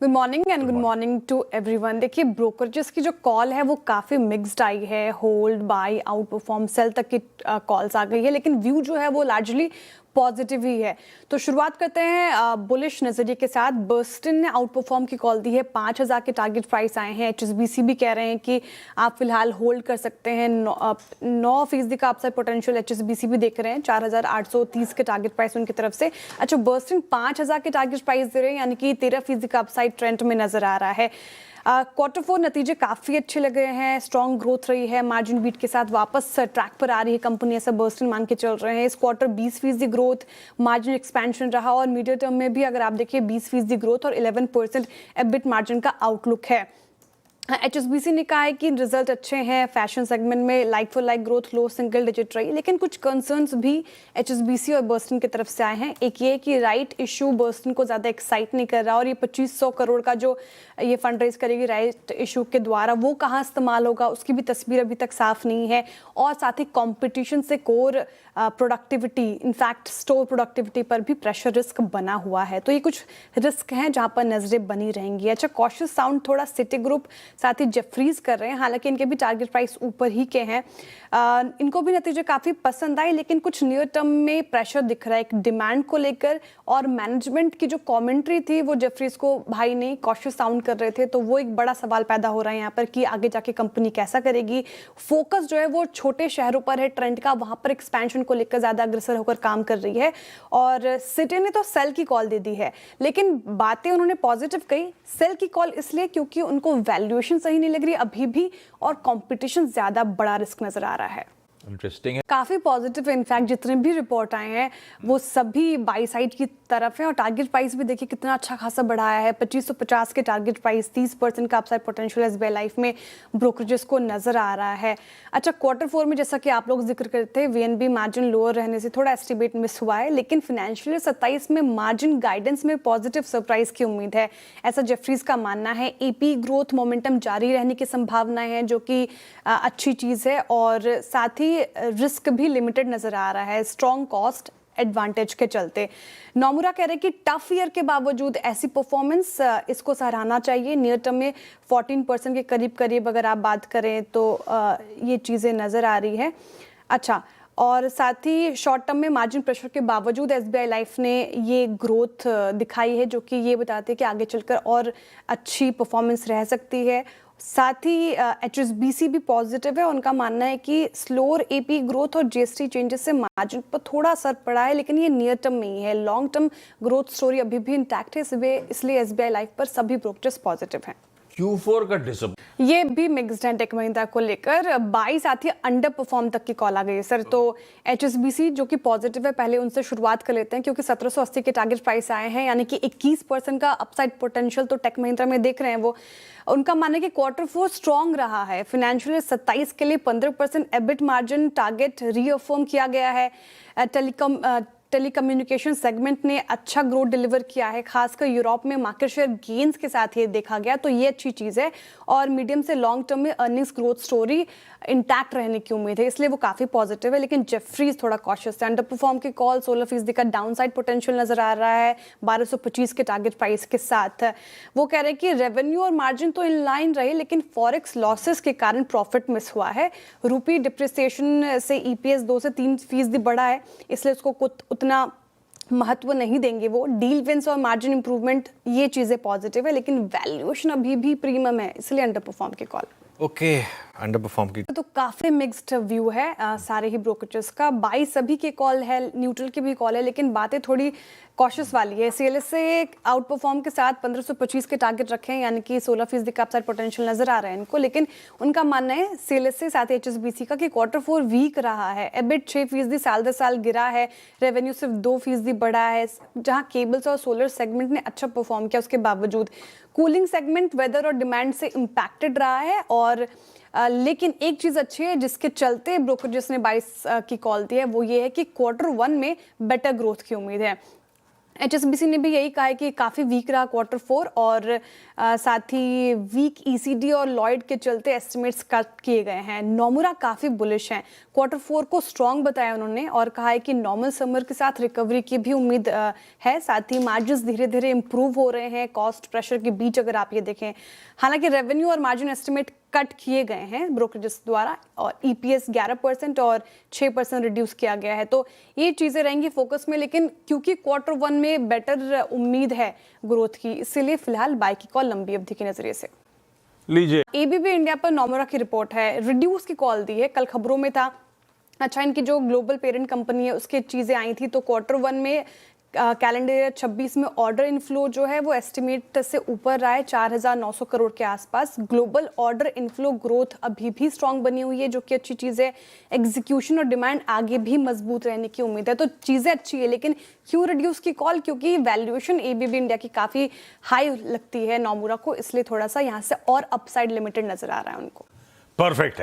Good morning and good morning to everyone. देखिए, brokerages की जो कॉल है वो काफ़ी मिक्स्ड आई है। Hold, buy, outperform, sell तक की कॉल्स आ गई है, लेकिन व्यू जो है वो लार्जली पॉजिटिव ही है। तो शुरुआत करते हैं बुलिश नज़रिए के साथ। बर्स्टन ने आउट परफॉर्म की कॉल दी है, 5000 के टारगेट प्राइस आए हैं। HSBC भी कह रहे हैं कि आप फिलहाल होल्ड कर सकते हैं। 9% का अपसाइड पोटेंशियल HSBC भी देख रहे हैं, 4830 के टारगेट प्राइस उनकी तरफ से। अच्छा, बर्स्टन 5000 के टारगेट प्राइस दे रहे हैं, यानी कि 13% का अपसाइड ट्रेंड में नजर आ रहा है। क्वार्टर 4 नतीजे काफ़ी अच्छे लग रहे हैं, स्ट्रॉन्ग ग्रोथ रही है, मार्जिन बीट के साथ वापस ट्रैक पर आ रही है कंपनी, ऐसा बर्स्टन मान के चल रहे हैं। इस क्वार्टर 20% ग्रोथ, मार्जिन एक्सपेंशन रहा और मीडियम टर्म में भी अगर आप देखिए 20% ग्रोथ और 11% एबिट मार्जिन का आउटलुक है। HSBC ने कहा है कि रिजल्ट अच्छे हैं, फैशन सेगमेंट में like for like growth low single digit रही, लेकिन कुछ कंसर्न्स भी HSBC और बर्स्टन की तरफ से आए हैं। एक ये कि राइट इशू बर्स्टन को ज़्यादा एक्साइट नहीं कर रहा, और ये 2500 करोड़ का जो ये फंड रेज करेगी राइट इशू के द्वारा, वो कहाँ इस्तेमाल होगा उसकी भी तस्वीर अभी तक साफ नहीं है। और साथ ही कॉम्पिटिशन से core productivity, in fact store productivity पर भी प्रेशर रिस्क बना हुआ है। तो ये कुछ रिस्क हैं जहाँ पर नजरें बनी रहेंगी। अच्छा, कॉशियस साउंड थोड़ा सिटी ग्रुप साथ ही जेफरीज कर रहे हैं, हालांकि इनके भी टारगेट प्राइस ऊपर ही के हैं। इनको भी नतीजे काफ़ी पसंद आए, लेकिन कुछ नियर टर्म में प्रेशर दिख रहा है एक डिमांड को लेकर। और मैनेजमेंट की जो कमेंट्री थी वो जेफरीज को भाई नहीं कॉशियस साउंड कर रहे थे, तो वो एक बड़ा सवाल पैदा हो रहा है यहाँ पर कि आगे जाके कंपनी कैसा करेगी। फोकस जो है वो छोटे शहरों पर है ट्रेंड का, वहाँ पर एक्सपेंशन को लेकर ज़्यादा अग्रसर होकर काम कर रही है। और सिटी ने तो सेल की कॉल दे दी है, लेकिन बातें उन्होंने पॉजिटिव कही। सेल की कॉल इसलिए क्योंकि उनको वैल्यूएशन सही नहीं लग रही अभी भी, और कंपटीशन ज़्यादा बड़ा रिस्क नजर आ रहा है। इंटरेस्टिंग है, काफ़ी पॉजिटिव है। इनफैक्ट जितने भी रिपोर्ट आए हैं वो सभी बाई साइड की तरफ है। और टारगेट प्राइस भी देखिए कितना अच्छा खासा बढ़ाया है, 2550 के टारगेट प्राइस, 30% का अपसाइड पोटेंशियल SBI लाइफ में ब्रोकरेजेस को नजर आ रहा है। अच्छा, क्वार्टर 4 में जैसा कि आप लोग जिक्र करते हैं, VNB मार्जिन लोअर रहने से थोड़ा एस्टिमेट मिस हुआ है, लेकिन फाइनेंशियल 27 में मार्जिन गाइडेंस में पॉजिटिव सरप्राइज की उम्मीद है, ऐसा जेफरीज का मानना है। AP ग्रोथ मोमेंटम जारी रहने की संभावनाएं हैं, जो कि अच्छी चीज़ है। और साथ ही रिस्क भी लिमिटेड नजर आ रहा है, स्ट्रॉन्ग कॉस्ट एडवांटेज के चलते। नोमुरा कह रहे हैं कि टफ ईयर के बावजूद ऐसी परफॉर्मेंस इसको सराहना चाहिए। नियर टर्म में 14% के करीब करीब अगर आप बात करें तो ये चीज़ें नज़र आ रही है। अच्छा, और साथ ही शॉर्ट टर्म में मार्जिन प्रेशर के बावजूद SBI लाइफ ने ये ग्रोथ दिखाई है, जो कि ये बताते हैं कि आगे चलकर और अच्छी परफॉर्मेंस रह सकती है। साथ ही HSBC भी पॉजिटिव है, उनका मानना है कि स्लोअर AP ग्रोथ और GST चेंजेस से मार्जिन पर थोड़ा असर पड़ा है, लेकिन ये नियर टर्म में ही है। लॉन्ग टर्म ग्रोथ स्टोरी अभी भी इंटैक्ट है, इसलिए SBI लाइफ पर सभी ब्रोकर्स पॉजिटिव हैं। Q4 का डिसअपॉइंट ये भी मिक्स्ड है टेक महिंद्रा को लेकर। 22 साथ ही अंडर परफॉर्म तक की कॉल आ गई है सर। तो HSBC जो कि पॉजिटिव है, पहले उनसे शुरुआत कर लेते हैं, क्योंकि 1780 के टारगेट प्राइस आए हैं, यानी कि 21% का अपसाइड पोटेंशियल तो टेक महिंद्रा में देख रहे हैं वो। उनका मानना है कि क्वार्टर 4 स्ट्रॉन्ग रहा है, फाइनेंशियल 27 के लिए 15% एबिट मार्जिन टारगेट रीअफर्म किया गया है। टेलीकम्युनिकेशन सेगमेंट ने अच्छा ग्रोथ डिलीवर किया है, खासकर यूरोप में मार्केट शेयर गेन्स के साथ ये देखा गया, तो ये अच्छी चीज़ है। और मीडियम से लॉन्ग टर्म में अर्निंग्स ग्रोथ स्टोरी इंटैक्ट रहने की उम्मीद है, इसलिए वो काफ़ी पॉजिटिव है। लेकिन जेफरीज थोड़ा कॉशियस है, अंडर परफॉर्म की कॉल, 16% का डाउन साइड पोटेंशियल नजर आ रहा है 1225 के टारगेट प्राइस के साथ। वो कह रहे हैं कि रेवेन्यू और मार्जिन तो इन लाइन रही, लेकिन फॉरेक्स लॉसेस के कारण प्रॉफिट मिस हुआ है। रूपी डिप्रिसिएशन से EPS 2 से 3% बढ़ा है, इसलिए उसको उतना महत्व नहीं देंगे वो। डील विंस और मार्जिन इंप्रूवमेंट ये चीज़ें पॉजिटिव है, लेकिन वैल्यूएशन अभी भी प्रीमियम है, इसलिए अंडर परफॉर्म की कॉल। ओके, अंडर परफॉर्म की तो काफ़ी मिक्स्ड व्यू है सारे ही ब्रोकरेजेस का। 22 सभी की कॉल है, न्यूट्रल की भी कॉल है, लेकिन बातें थोड़ी कॉशियस वाली है। CLSA आउट परफॉर्म के साथ 1525 के टारगेट रखे हैं, यानी कि 16% का अपसाइड पोटेंशियल नजर आ रहा है इनको। लेकिन उनका मानना है CLSA साथ HSBC का कि क्वार्टर 4 वीक रहा है, एबिट 6% साल दर साल गिरा है, रेवेन्यू सिर्फ 2% बढ़ा है। जहां केबल्स और सोलर सेगमेंट ने अच्छा परफॉर्म किया, उसके बावजूद कूलिंग सेगमेंट वेदर और डिमांड से इम्पैक्टेड रहा है। और लेकिन एक चीज़ अच्छी है जिसके चलते ब्रोकरेजेस ने 22 की कॉल दी है, वो ये है कि क्वार्टर 1 में बेटर ग्रोथ की उम्मीद है। HSBC ने भी यही कहा है कि काफ़ी वीक रहा Q4 और साथ ही वीक ECD और लॉयड के चलते एस्टिमेट्स कट किए गए हैं। नोमुरा काफ़ी बुलिश हैं, Q4 को स्ट्रॉन्ग बताया उन्होंने और कहा है कि नॉर्मल समर के साथ रिकवरी की भी उम्मीद है। साथ ही मार्जिन्स धीरे धीरे इंप्रूव हो रहे हैं कॉस्ट प्रेशर के बीच, अगर आप ये देखें। हालांकि रेवेन्यू और मार्जिन एस्टिमेट कट किए गए हैं ब्रोकरेजेस द्वारा और EPS 11% और 6% रिड्यूस किया गया है, तो ये चीज़ें रहेंगी फोकस में। लेकिन क्योंकि Q1 में बेटर उम्मीद है ग्रोथ की, इसीलिए फिलहाल बाय की कॉल लंबी अवधि के नजरिए से लीजिए। ABB इंडिया पर नोमुरा की रिपोर्ट है, रिड्यूस की कॉल दी है। कल खबरों में था, अच्छा इनकी जो ग्लोबल पेरेंट कंपनी है उसके चीज़ें आई थी, तो Q1 में कैलेंडर ईयर 26 में ऑर्डर इनफ्लो जो है वो एस्टिमेट से ऊपर रहा है 4,900 करोड़ के आसपास। ग्लोबल ऑर्डर इनफ्लो ग्रोथ अभी भी स्ट्रांग बनी हुई है, जो कि अच्छी चीज़ है। एग्जीक्यूशन और डिमांड आगे भी मजबूत रहने की उम्मीद है, तो चीज़ें अच्छी है। लेकिन क्यों रिड्यूस की कॉल? क्योंकि वैल्यूएशन ABB इंडिया की काफ़ी हाई लगती है नोमुरा को, इसलिए थोड़ा सा यहाँ से और अपसाइड लिमिटेड नजर आ रहा है उनको। परफेक्ट है।